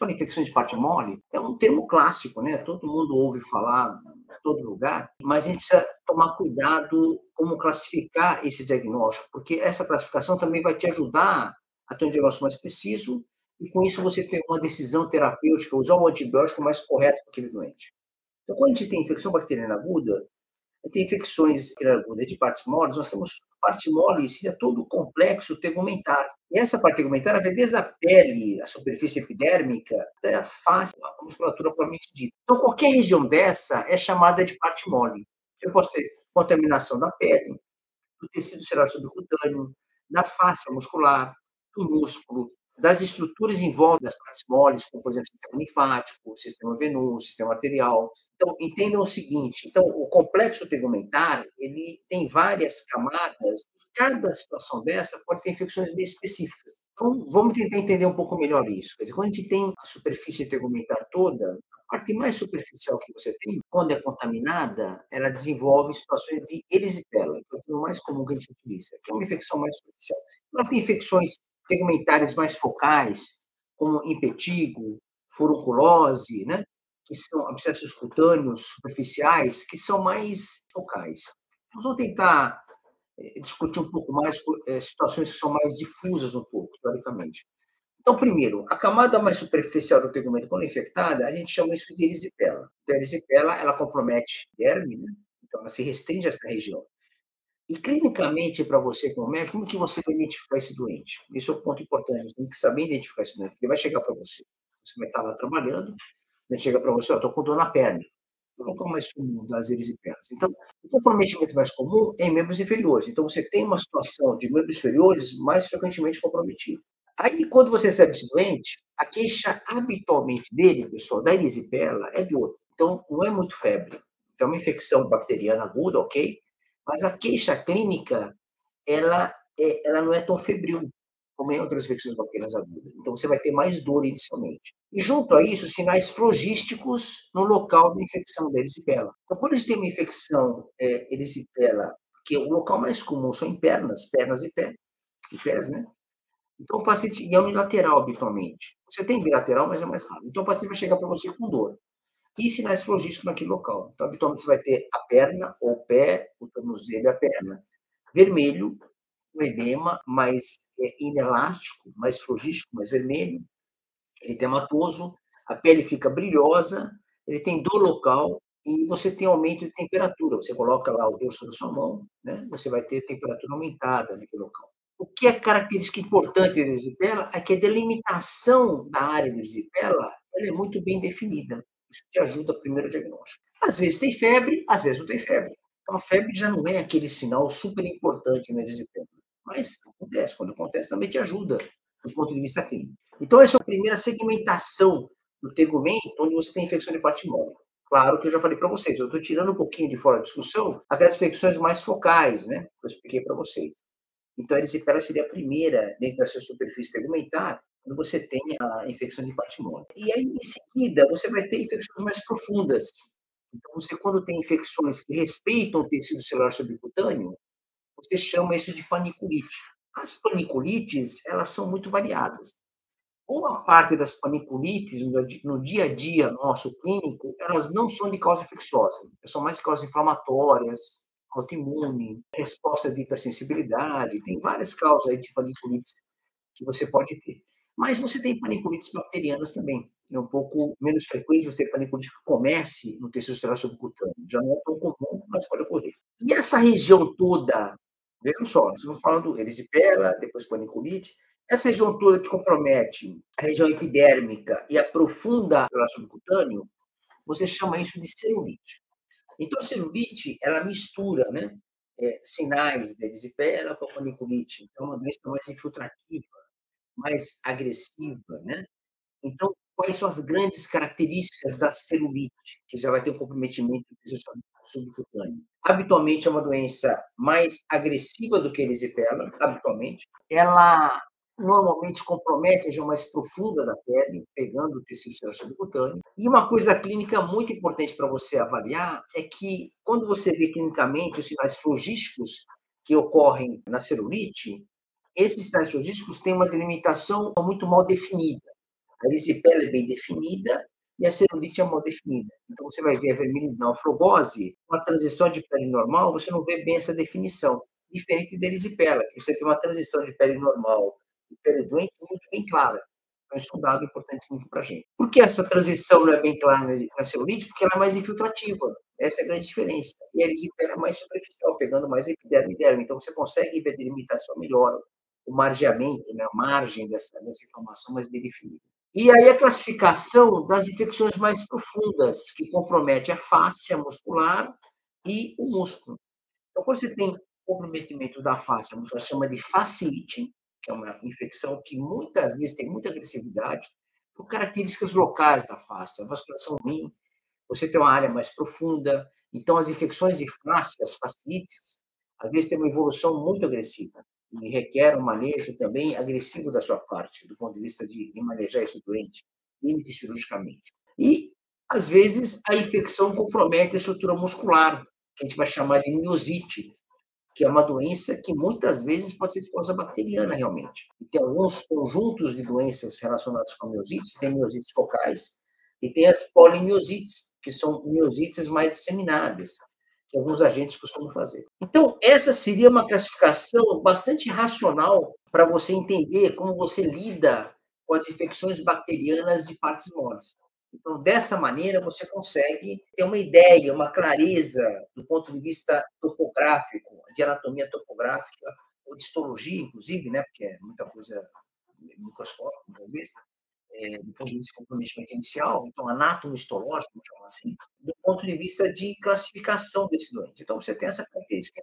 fala infecções de parte mole, é um termo clássico, né? Todo mundo ouve falar em todo lugar, mas a gente precisa tomar cuidado como classificar esse diagnóstico, porque essa classificação também vai te ajudar a ter um diagnóstico mais preciso e, com isso, você ter uma decisão terapêutica, usar o antibiótico mais correto para aquele doente. Então, quando a gente tem infecção bacteriana aguda, tem infecções de partes moles, nós temos parte mole, seria todo o complexo tegumentar. E essa parte tegumentar vai desde a pele, a superfície epidérmica, até a face, a musculatura propriamente dita. Então, qualquer região dessa é chamada de parte mole. Eu posso ter contaminação da pele, do tecido celular subcutâneo, da face muscular, do músculo, das estruturas em volta das partes moles, como, por exemplo, o sistema linfático, o sistema venoso, o sistema arterial. Então, entendam o seguinte, então, o complexo tegumentar, ele tem várias camadas, cada situação dessa pode ter infecções bem específicas. Então, vamos tentar entender um pouco melhor isso. Quer dizer, quando a gente tem a superfície tegumentar toda, a parte mais superficial que você tem, quando é contaminada, ela desenvolve situações de erisipela, que é o termo mais comum que a gente utiliza, que é uma infecção mais superficial. Ela tem infecções tegumentares mais focais, como impetigo, furunculose, né? Que são abscessos cutâneos superficiais, que são mais focais. Nós vamos tentar discutir um pouco mais situações que são mais difusas um pouco, teoricamente. Então, primeiro, a camada mais superficial do tegumento, quando infectada, a gente chama isso de erisipela. Então, a erisipela, ela compromete a derme, né? Então, ela se restringe a essa região. E, clinicamente, para você, como médico, como que você vai identificar esse doente? Esse é um ponto importante, você tem que saber identificar esse doente, porque ele vai chegar para você. Você vai estar lá trabalhando, ele chega para você, estou com dor na perna. O local mais comum das erisipelas. Então, o comprometimento mais comum é em membros inferiores. Então, você tem uma situação de membros inferiores mais frequentemente comprometido. Aí, quando você recebe esse doente, a queixa habitualmente dele, pessoal, da erisipela, é de outro. Então, não é muito febre. Então, é uma infecção bacteriana aguda, ok? Mas a queixa clínica, ela não é tão febril como em outras infecções bacterianas agudas. Então, você vai ter mais dor inicialmente. E, junto a isso, sinais flogísticos no local da infecção da erisipela. Então, quando a gente tem uma infecção erisipela, que o local mais comum são em pernas e pés, né? Então, o paciente, e é unilateral habitualmente. Você tem bilateral, mas é mais raro. Então, o paciente vai chegar para você com dor. E sinais flogísticos naquele local. Então, habitualmente, você vai ter a perna, ou o pé, o tornozelo e a perna. Vermelho, o edema mais inelástico, mais flogístico, mais vermelho, eritematoso, a pele fica brilhosa, ele tem dor local e você tem aumento de temperatura. Você coloca lá o dorso da sua mão, né? Você vai ter temperatura aumentada naquele local. O que é característica importante da erisipela é que a delimitação da área da erisipela ela é muito bem definida. Isso te ajuda primeiro diagnóstico. Às vezes tem febre, às vezes não tem febre. Então, a febre já não é aquele sinal super importante na erisipela. Mas acontece, quando acontece também te ajuda do ponto de vista clínico. Então, essa é a primeira segmentação do tegumento, onde você tem infecção de parte mole. Claro que eu já falei para vocês, eu estou tirando um pouquinho de fora da discussão aquelas infecções mais focais, né? Que eu expliquei para vocês. Então, a erisipela seria a primeira dentro dessa superfície tegumentar, quando você tem a infecção de parte mole. E aí, em seguida, você vai ter infecções mais profundas. Então, você, quando tem infecções que respeitam o tecido celular subcutâneo, você chama isso de paniculite. As paniculites, elas são muito variadas. Boa parte das paniculites no dia a dia nosso clínico, elas não são de causa infecciosa, são mais de causas inflamatórias, autoimune, resposta de hipersensibilidade, tem várias causas aí de paniculites que você pode ter. Mas você tem paniculites bacterianas também. É um pouco menos frequente você ter paniculite que comece no tecido celular subcutâneo. Já não é tão comum, mas pode ocorrer. E essa região toda, vejam só, nós estamos falando erisipela, depois paniculite, essa região toda que compromete a região epidérmica e aprofunda o celular subcutâneo, você chama isso de celulite. Então, a celulite, ela mistura, né, sinais da erisipela com a paniculite. Então, é uma doença mais infiltrativa, mais agressiva, né? Então, quais são as grandes características da celulite, que já vai ter um comprometimento do tecido subcutâneo? Habitualmente, é uma doença mais agressiva do que a erisipela, habitualmente. Ela normalmente compromete a região mais profunda da pele, pegando o tecido celular subcutâneo. E uma coisa clínica muito importante para você avaliar é que, quando você vê clinicamente os sinais flogísticos que ocorrem na celulite, esses sinais flogísticos têm uma delimitação muito mal definida. A erisipela é bem definida e a celulite é mal definida. Então, você vai ver a vermelhidão, a flogose, com a transição de pele normal, você não vê bem essa definição, diferente da erisipela, que você tem uma transição de pele normal e pele doente muito bem clara. Então, isso é um dado importantíssimo para a gente. Por que essa transição não é bem clara na celulite? Porque ela é mais infiltrativa. Essa é a grande diferença. E a erisipela é mais superficial, pegando mais epiderme e derme. Então, você consegue ver a delimitação melhor, o margeamento, né, a margem dessa inflamação mais bem definida. E aí a classificação das infecções mais profundas, que compromete a face, a muscular e o músculo. Então, quando você tem comprometimento da face, a muscular chama de fasciite, que é uma infecção que muitas vezes tem muita agressividade, por características locais da face, a vascularização ruim, você tem uma área mais profunda, então as infecções de face, as fasciites, às vezes tem uma evolução muito agressiva e requer um manejo também agressivo da sua parte, do ponto de vista de manejar esse doente, limite cirurgicamente. E, às vezes, a infecção compromete a estrutura muscular, que a gente vai chamar de miosite, que é uma doença que muitas vezes pode ser de causa bacteriana, realmente. E tem alguns conjuntos de doenças relacionadas com a miosites, tem miosites focais e tem as polimiosites, que são miosites mais disseminadas, que alguns agentes costumam fazer. Então, essa seria uma classificação bastante racional para você entender como você lida com as infecções bacterianas de partes moles. Então, dessa maneira, você consegue ter uma ideia, uma clareza do ponto de vista topográfico, de anatomia topográfica, ou de histologia, inclusive, né, porque é muita coisa microscópica, muitas vezes, do ponto de vista de comprometimento inicial, então, anátomo-histológico, vamos chamar assim, do ponto de vista de classificação desse doente. Então, você tem essa característica.